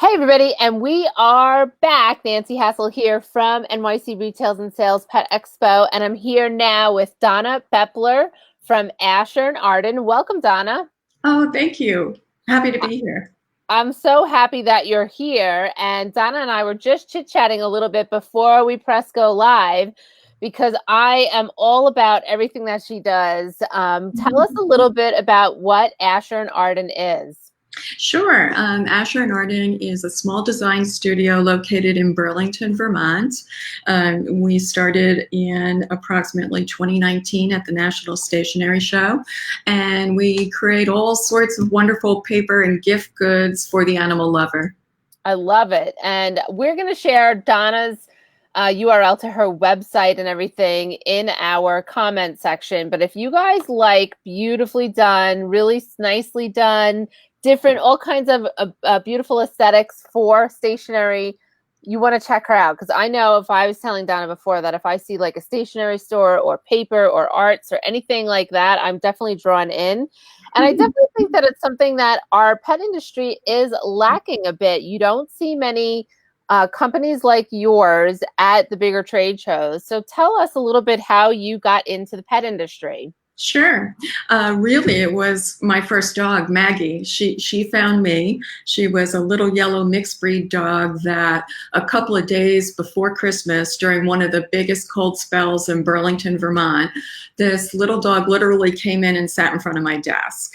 Hey, everybody, and we are back. Nancy Hassel here from NYC Retails and Sales Pet Expo, and I'm here now with Donna Bepler from Asher and Arden. Welcome, Donna. Oh, thank you. Happy to be here. I'm so happy that you're here. And Donna and I were just chit-chatting a little bit before we press go live because I am all about everything that she does. Tell us a little bit about what Asher and Arden is. Sure. Asher and Arden is a small design studio located in Burlington, Vermont. We started in approximately 2019 at the National Stationery Show, and we create all sorts of wonderful paper and gift goods for the animal lover. I love it. And we're going to share Donna's URL to her website and everything in our comment section. But if you guys like beautifully done, really nicely done, different, all kinds of beautiful aesthetics for stationery, you want to check her out. Because I know if I was telling Donna before that if I see like a stationery store or paper or arts or anything like that, I'm definitely drawn in. And I definitely think that it's something that our pet industry is lacking a bit. You don't see many companies like yours at the bigger trade shows. So tell us a little bit how you got into the pet industry. Sure. Really, it was my first dog, Maggie. She found me. She was a little yellow mixed breed dog that a couple of days before Christmas, during one of the biggest cold spells in Burlington, Vermont, this little dog literally came in and sat in front of my desk.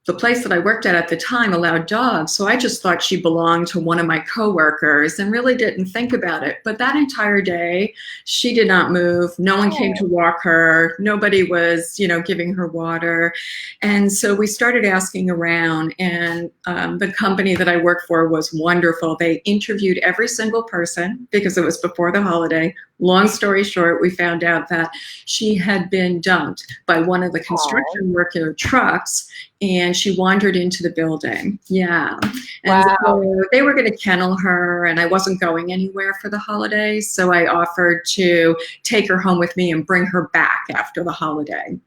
The place that I worked at the time allowed dogs, so I just thought she belonged to one of my coworkers and really didn't think about it. But that entire day, she did not move. No one came to walk her. Nobody was, giving her water. And so we started asking around, and the company that I worked for was wonderful. They interviewed every single person because it was before the holiday. Long story short, we found out that she had been dumped by one of the construction worker trucks, and she wandered into the building. Yeah. And Wow. so they were going to kennel her, and I wasn't going anywhere for the holays. So I offered to take her home with me and bring her back after the holiday.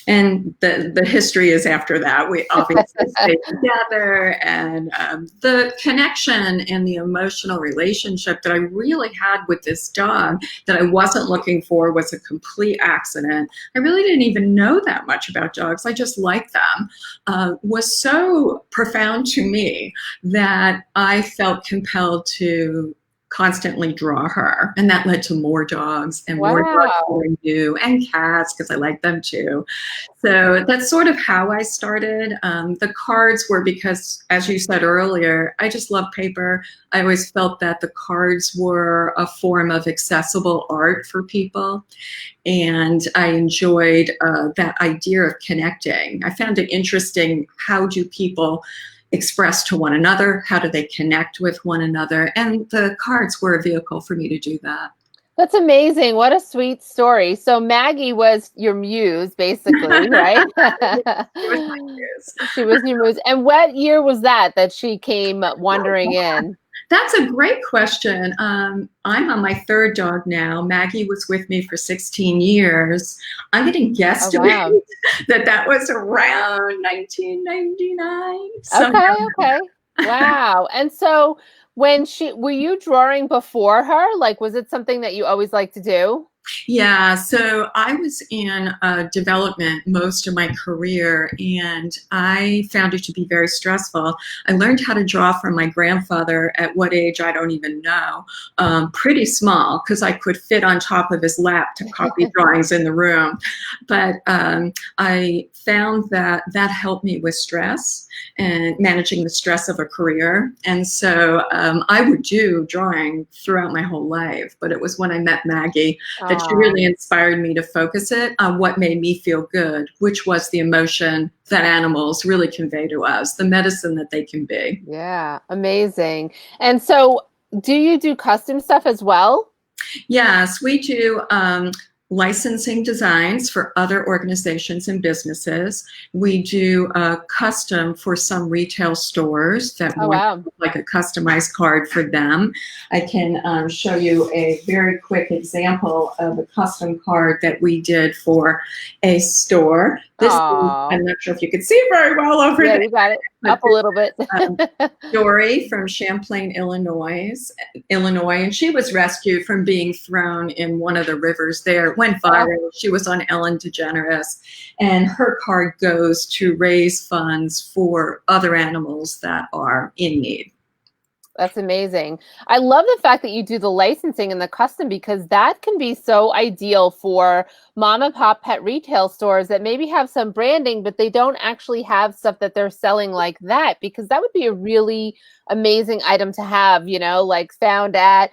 And the history is after that. We obviously stayed together, and the connection and the emotional relationship that I really had with this dog that I wasn't looking for was a complete accident. I really didn't even know that much about dogs. I just liked them. Was so profound to me that I felt compelled to constantly draw her, and that led to more dogs and more dogs Wow. for you, and cats because I like them too. So that's sort of how I started. The cards were because, as you said earlier, I just love paper. I always felt that the cards were a form of accessible art for people, and I enjoyed that idea of connecting. I found it interesting, how do people express to one another? How do they connect with one another? And the cards were a vehicle for me to do that. That's amazing. What a sweet story. So Maggie was your muse, basically, right? It was my years. She was your muse. And what year was that she came wandering in? That's a great question. I'm on my third dog now. Maggie was with me for 16 years. I'm going to Oh, guesstimate wow. that was around 1999. Okay, Somewhere. okay. Wow. And so were you drawing before her? Like, was it something that you always like to do? Yeah, so I was in development most of my career, and I found it to be very stressful. I learned how to draw from my grandfather at what age, I don't even know, pretty small, because I could fit on top of his lap to copy drawings in the room. But I found that that helped me with stress and managing the stress of a career. And so I would do drawing throughout my whole life, but it was when I met Maggie that she Oh, really inspired me to focus it on what made me feel good, which was the emotion that animals really convey to us, the medicine that they can be. yeah. Amazing. And so do you do custom stuff as well? Yes, we do licensing designs for other organizations and businesses. We do custom for some retail stores that Oh, want wow. like a customized card for them. I can show you a very quick example of a custom card that we did for a store. This is, Oh, I'm not sure if you can see very well over yeah, there. you got it. But Up a little bit. Dory from Champlain, Illinois, and she was rescued from being thrown in one of the rivers there. It went viral. She was on Ellen DeGeneres, and her card goes to raise funds for other animals that are in need. That's amazing. I love the fact that you do the licensing and the custom, because that can be so ideal for mom and pop pet retail stores that maybe have some branding, but they don't actually have stuff that they're selling like that, because that would be a really amazing item to have, like found at,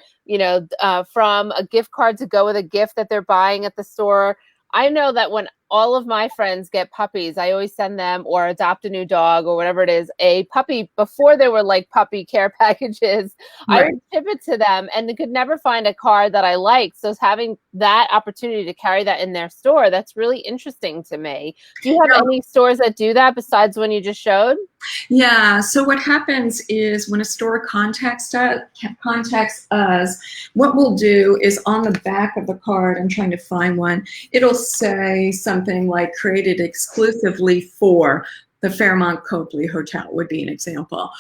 from a gift card to go with a gift that they're buying at the store. I know that when all of my friends get puppies, I always send them, or adopt a new dog or whatever it is, a puppy. Before there were like puppy care packages, I would ship it to them, and they could never find a card that I liked. So having that opportunity to carry that in their store, that's really interesting to me. Do you have any stores that do that besides one you just showed? Yeah. So what happens is when a store contacts us, what we'll do is on the back of the card, I'm trying to find one, it'll say something like created exclusively for the Fairmont Copley Hotel would be an example,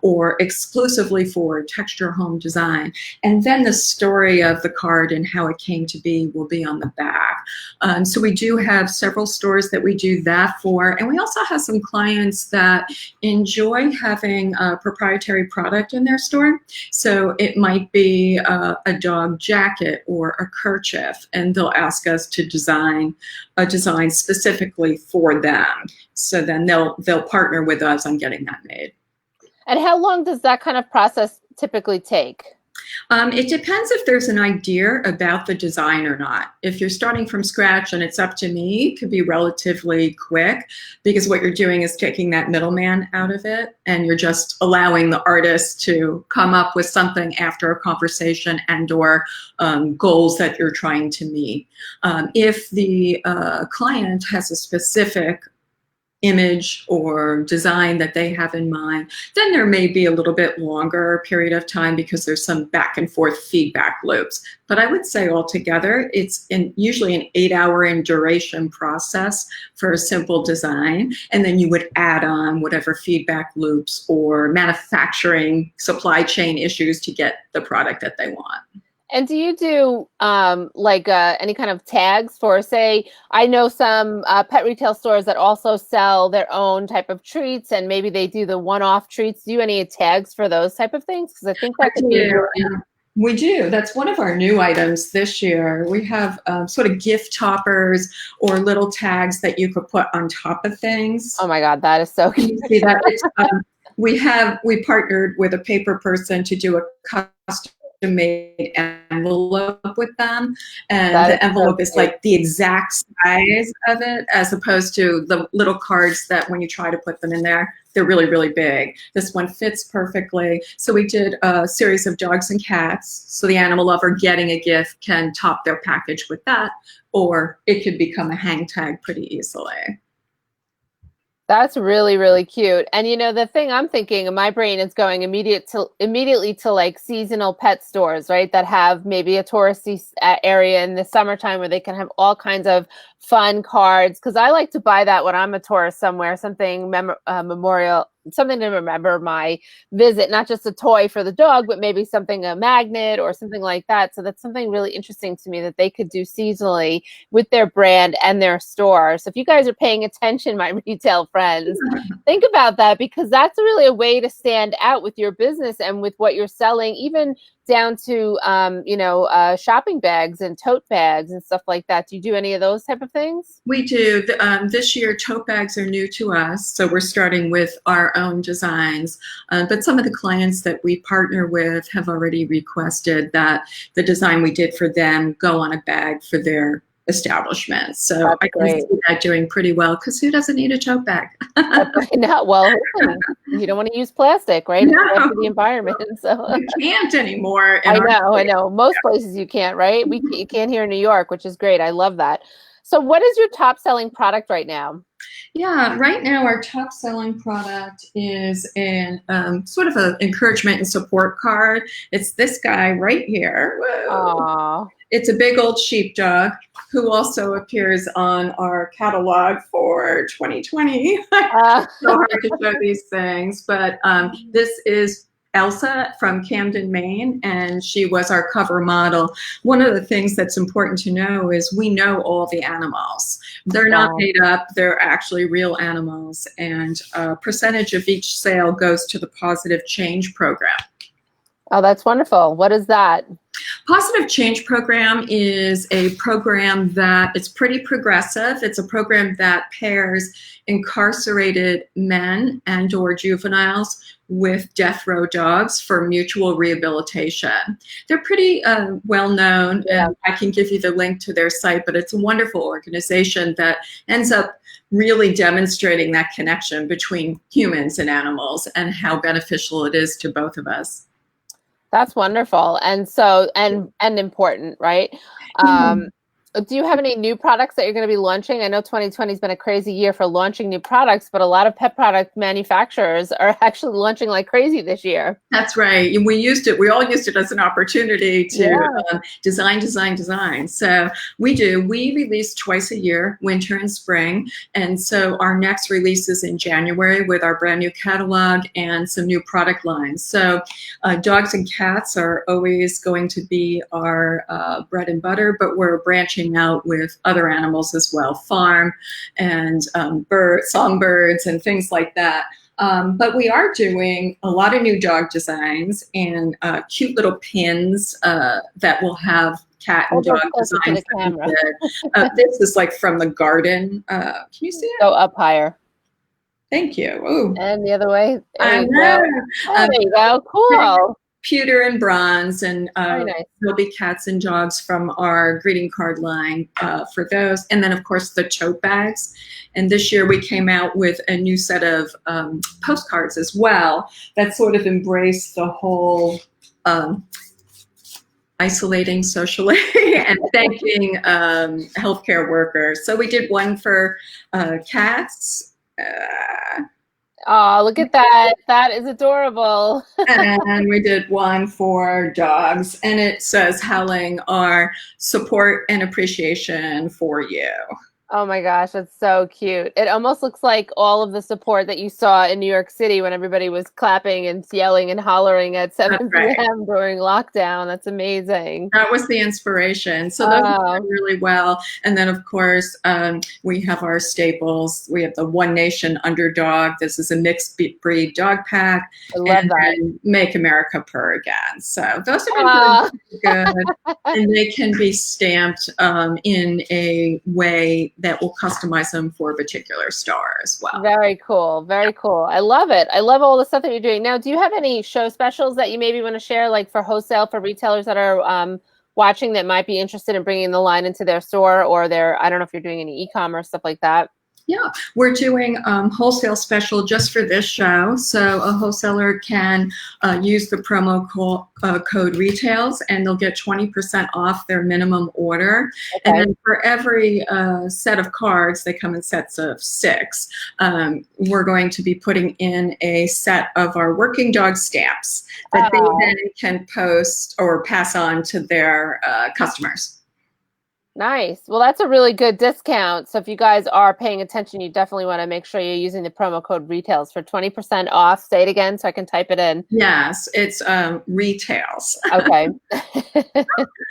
or exclusively for Texture Home Design. And then the story of the card and how it came to be will be on the back. So we do have several stores that we do that for. And we also have some clients that enjoy having a proprietary product in their store. So it might be a dog jacket or a kerchief, and they'll ask us to design a design specifically for them. So then they'll partner with us on getting that made. And how long does that kind of process typically take? It depends if there's an idea about the design or not. If you're starting from scratch and it's up to me, it could be relatively quick, because what you're doing is taking that middleman out of it, and you're just allowing the artist to come up with something after a conversation and or goals that you're trying to meet. If the client has a specific image or design that they have in mind, then there may be a little bit longer period of time, because there's some back and forth feedback loops. But I would say altogether, it's usually an 8-hour in duration process for a simple design. And then you would add on whatever feedback loops or manufacturing supply chain issues to get the product that they want. And do you do any kind of tags for, say, I know some pet retail stores that also sell their own type of treats, and maybe they do the one-off treats. Do you any tags for those type of things? Because I think that could be We do. That's one of our new items this year. We have sort of gift toppers or little tags that you could put on top of things. Oh my God, that is so cute. Can you see that? We partnered with a paper person to do a custom made envelope with them, and the envelope is like the exact size of it, as opposed to the little cards that when you try to put them in there, they're really, really big. This one fits perfectly. So we did a series of dogs and cats, so the animal lover getting a gift can top their package with that, or it could become a hang tag pretty easily. That's really, really cute. And the thing I'm thinking in my brain is going immediately to like seasonal pet stores, right? That have maybe a touristy area in the summertime where they can have all kinds of fun cards. Because I like to buy that when I'm a tourist somewhere, something memorial, something to remember my visit, not just a toy for the dog, but maybe something, a magnet or something like that. So that's something really interesting to me that they could do seasonally with their brand and their store. So if you guys are paying attention, my retail friends, think about that, because that's really a way to stand out with your business and with what you're selling, even down to shopping bags and tote bags and stuff like that. Do you do any of those type of things? We do. This year, tote bags are new to us, so we're starting with our own designs. But some of the clients that we partner with have already requested that the design we did for them go on a bag for their establishment. So I can see that doing pretty well, because who doesn't need a tote bag? No, well, you don't want to use plastic, right? No. It's bad for the environment. So you can't anymore. I know. Most places you can't, right? You can't here in New York, which is great. I love that. So what is your top selling product right now? Yeah, right now our top selling product is in sort of an encouragement and support card. It's this guy right here. Aww. It's a big old sheepdog who also appears on our catalog for 2020. Uh, So hard to show these things, but this is Elsa from Camden, Maine, and she was our cover model. One of the things that's important to know is we know all the animals. They're not Wow. made up, they're actually real animals, and a percentage of each sale goes to the Positive Change Program. Oh, that's wonderful. What is that? Positive Change Program is a program that it's pretty progressive. It's a program that pairs incarcerated men and or juveniles with death row dogs for mutual rehabilitation. They're pretty well known, Yeah. and I can give you the link to their site, but it's a wonderful organization that ends up really demonstrating that connection between humans and animals and how beneficial it is to both of us. That's wonderful. And so, and important, right? Do you have any new products that you're going to be launching? I know 2020 has been a crazy year for launching new products, but a lot of pet product manufacturers are actually launching like crazy this year. That's right. We used it. We all used it as an opportunity to design. So we do. We release twice a year, winter and spring. And so our next release is in January with our brand new catalog and some new product lines. So dogs and cats are always going to be our bread and butter, but we're branching out with other animals as well, farm and songbirds and things like that. But we are doing a lot of new dog designs and cute little pins that will have cat and dog designs. This is like from the garden. Can you see it? Go up higher. Thank you. Ooh. And the other way. There you go. Cool. Pewter and bronze, and nice. There'll be cats and dogs from our greeting card line for those. And then, of course, the tote bags. And this year we came out with a new set of postcards as well that sort of embrace the whole isolating socially and thanking healthcare workers. So we did one for cats. Oh, look at that. That is adorable. And we did one for dogs, and it says, "Howling our support and appreciation for you." Oh my gosh, that's so cute. It almost looks like all of the support that you saw in New York City when everybody was clapping and yelling and hollering at 7 p.m. during lockdown. That's amazing. That was the inspiration. So those are really well. And then, of course, we have our staples. We have the One Nation Underdog. This is a mixed breed dog pack. I love that. And Make America Purr Again. So those are good. And they can be stamped in a way that will customize them for a particular star as well. Very cool. Very cool. I love it. I love all the stuff that you're doing. Now, do you have any show specials that you maybe want to share, like for wholesale, for retailers that are watching that might be interested in bringing the line into their store or their, I don't know if you're doing any e-commerce, stuff like that? Yeah, we're doing wholesale special just for this show. So a wholesaler can use the promo code RETAILS, and they'll get 20% off their minimum order. Okay. And then for every set of cards, they come in sets of 6. We're going to be putting in a set of our working dog stamps that they then can post or pass on to their customers. Nice. Well, that's a really good discount. So if you guys are paying attention, you definitely want to make sure you're using the promo code RETAILS for 20% off. Say it again so I can type it in. Yes, it's RETAILS. Okay.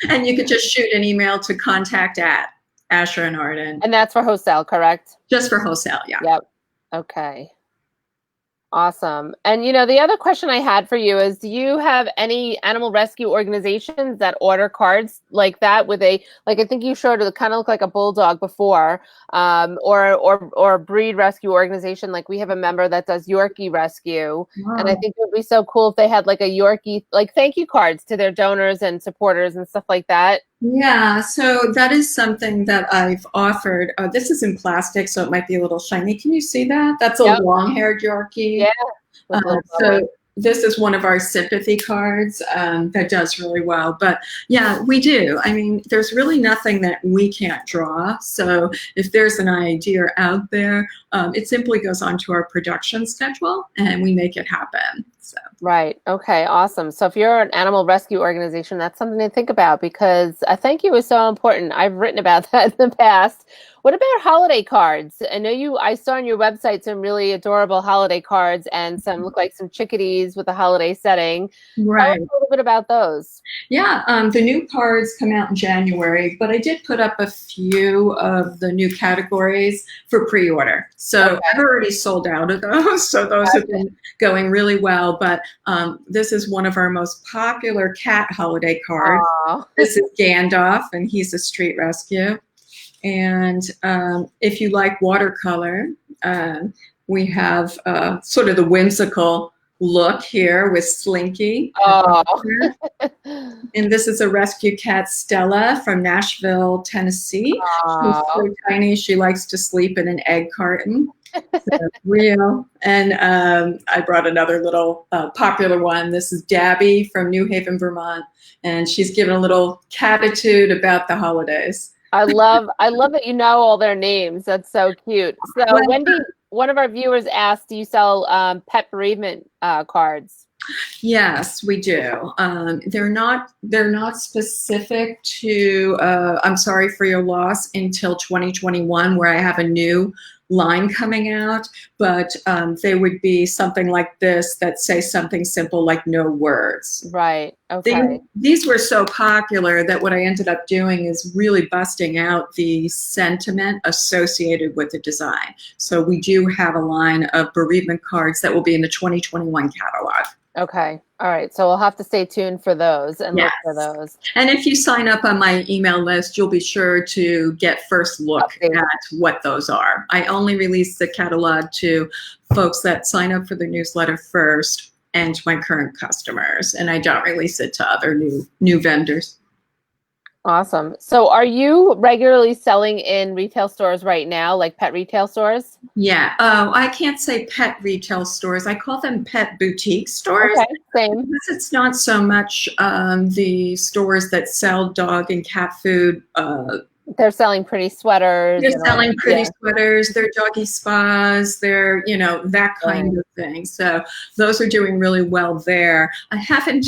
And you could just shoot an email to contact@Asher and Arden. And that's for wholesale, correct? Just for wholesale, yeah. Yep. Okay. Awesome. And, the other question I had for you is, do you have any animal rescue organizations that order cards like that with I think you showed it kind of look like a bulldog before, or a breed rescue organization? Like we have a member that does Yorkie rescue. Wow. And I think it would be so cool if they had like a Yorkie, like thank you cards to their donors and supporters and stuff like that. Yeah, so that is something that I've offered. This is in plastic, so it might be a little shiny. Can you see that? That's a long-haired Yorkie. Yeah. So this is one of our sympathy cards that does really well. But yeah, we do. I mean, there's really nothing that we can't draw. So if there's an idea out there, it simply goes onto our production schedule and we make it happen. So. Right. Okay. Awesome. So if you're an animal rescue organization, that's something to think about because a thank you is so important. I've written about that in the past. What about holiday cards? I saw on your website some really adorable holiday cards and some look like some chickadees with a holiday setting. Tell us Right. a little bit about those. Yeah, the new cards come out in January, but I did put up a few of the new categories for pre-order. So I've already sold out of those. So those have been going really well. But this is one of our most popular cat holiday cards. Aww. This is Gandalf, and he's a street rescue. And if you like watercolor, we have sort of the whimsical look here with Slinky. Oh. And this is a rescue cat, Stella, from Nashville, Tennessee. She's so tiny, she likes to sleep in an egg carton. So real. And I brought another little popular one. This is Dabby from New Haven, Vermont. And she's given a little catitude about the holidays. I love that you know all their names. That's so cute. So Wendy, one of our viewers asked, do you sell pet bereavement cards? Yes, we do. They're not specific to I'm sorry for your loss until 2021, where I have a new line coming out, but they would be something like this that say something simple like no words. Right. Okay. These were so popular that what I ended up doing is really busting out the sentiment associated with the design. So we do have a line of bereavement cards that will be in the 2021 catalog. Okay. All right. So we'll have to stay tuned for those and look for those. And if you sign up on my email list, you'll be sure to get first look at what those are. I only release the catalog to folks that sign up for the newsletter first and to my current customers. And I don't release it to other new vendors. Awesome. So are you regularly selling in retail stores right now, like pet retail stores? Yeah. I can't say pet retail stores. I call them pet boutique stores. Okay, same. Because it's not so much the stores that sell dog and cat food. They're selling pretty sweaters. They're selling pretty sweaters. They're doggy spas. They're, that kind of thing. So those are doing really well there. I haven't,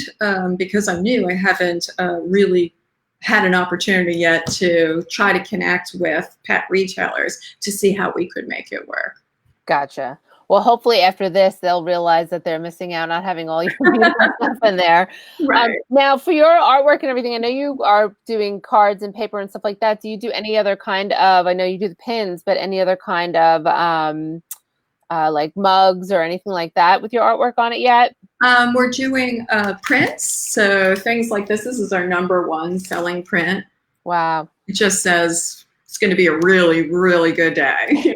because I'm new, I haven't really had an opportunity yet to try to connect with pet retailers to see how we could make it work. Gotcha. Well, hopefully after this, they'll realize that they're missing out not having all your beautiful stuff in there. Right. Now, for your artwork and everything, I know you are doing cards and paper and stuff like that. Do you do any other kind of, I know you do the pins, but any other kind of like mugs or anything like that with your artwork on it yet? We're doing prints. So things like this. This is our #1 selling print. Wow. It just says it's going to be a really, really good day.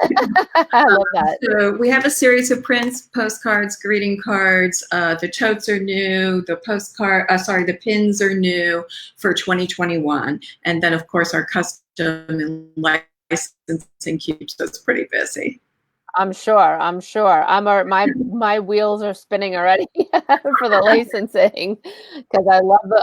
I love that. So we have a series of prints, postcards, greeting cards. The totes are new. The pins are new for 2021. And then, of course, our custom and licensing keeps us pretty busy. I'm sure. My wheels are spinning already for the licensing because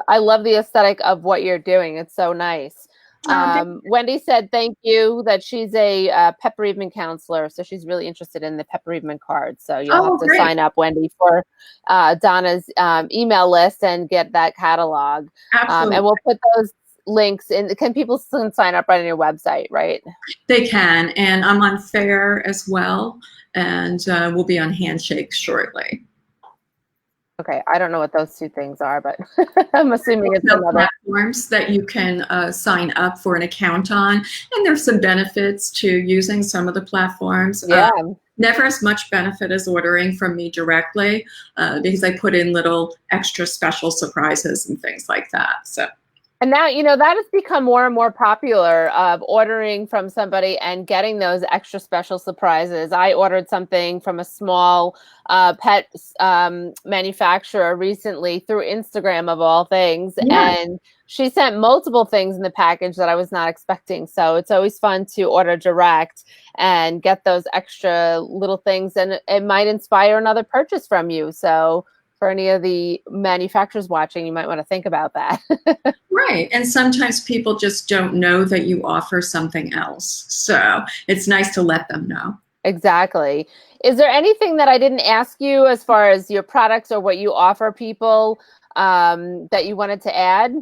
I love the aesthetic of what you're doing. It's so nice. Wendy said thank you, that she's a pet bereavement counselor, so she's really interested in the pet bereavement card. So you'll have to sign up, Wendy, for Donna's email list and get that catalog. And we'll put those links in. Can people still sign up right on your website, right? They can, and I'm on Fair as well, and we'll be on Handshake shortly. Okay, I don't know what those two things are, but I'm assuming it's another platforms that you can sign up for an account on, and there's some benefits to using some of the platforms. Yeah. Never as much benefit as ordering from me directly, because I put in little extra special surprises and things like that. So. And now, that has become more and more popular, of ordering from somebody and getting those extra special surprises. I ordered something from a small pet manufacturer recently through Instagram, of all things. Yeah. And she sent multiple things in the package that I was not expecting. So it's always fun to order direct and get those extra little things. And it might inspire another purchase from you. So for any of the manufacturers watching, you might want to think about that. Right. And sometimes people just don't know that you offer something else. So it's nice to let them know. Exactly. Is there anything that I didn't ask you as far as your products or what you offer people that you wanted to add?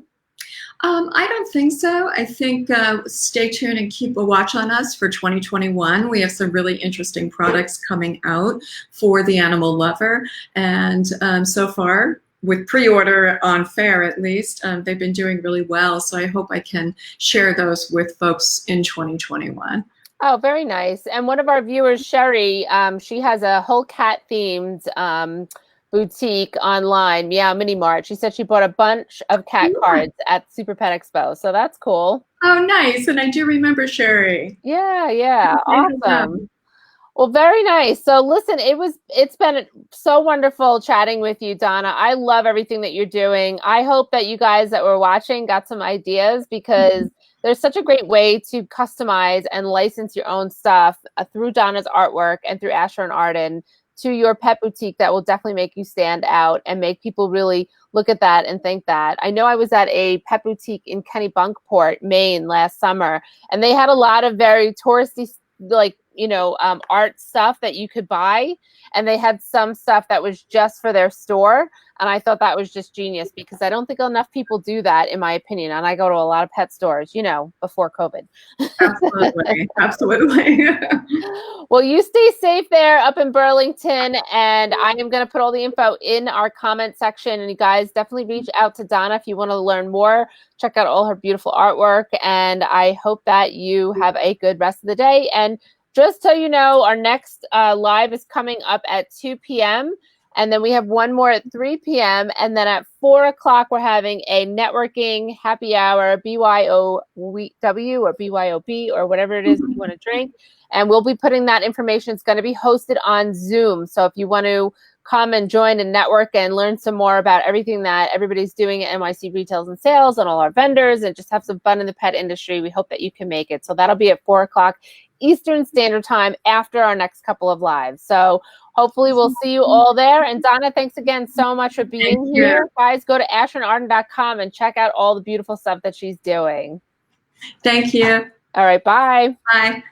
I don't think so. I think stay tuned and keep a watch on us for 2021. We have some really interesting products coming out for the animal lover. And so far, with pre-order on Fair at least, they've been doing really well. So I hope I can share those with folks in 2021. Oh, very nice. And one of our viewers, Sherry, she has a whole cat themed boutique online, Meow Mini Mart. She said she bought a bunch of cat Yeah. cards at Super Pet Expo. So that's cool. Oh, nice. And I do remember Sherry. Yeah, yeah. Say hello. Awesome. Well, very nice. So listen, it's been so wonderful chatting with you, Donna. I love everything that you're doing. I hope that you guys that were watching got some ideas because there's such a great way to customize and license your own stuff through Donna's artwork and through Asher and Arden to your pet boutique that will definitely make you stand out and make people really look at that and think that. I know I was at a pet boutique in Kennebunkport, Maine last summer, and they had a lot of very touristy, like, art stuff that you could buy, and they had some stuff that was just for their store, and I thought that was just genius because I don't think enough people do that, in my opinion, and I go to a lot of pet stores, before COVID. Absolutely. Absolutely. Well, you stay safe there up in Burlington, and I am going to put all the info in our comment section, and you guys definitely reach out to Donna if you want to learn more. Check out all her beautiful artwork, and I hope that you have a good rest of the day. And just so you know, our next live is coming up at 2 p.m., and then we have one more at 3 p.m. And then at 4 o'clock, we're having a networking happy hour, BYOW or BYOB or whatever it is you want to drink. And we'll be putting that information. It's going to be hosted on Zoom. So if you want to come and join and network and learn some more about everything that everybody's doing at NYC Retails and Sales and all our vendors and just have some fun in the pet industry, we hope that you can make it. So that'll be at 4 o'clock Eastern Standard Time after our next couple of lives. So hopefully we'll see you all there. And Donna, thanks again so much for being here. Guys, go to asherandarden.com and check out all the beautiful stuff that she's doing. Thank you. All right, bye. Bye.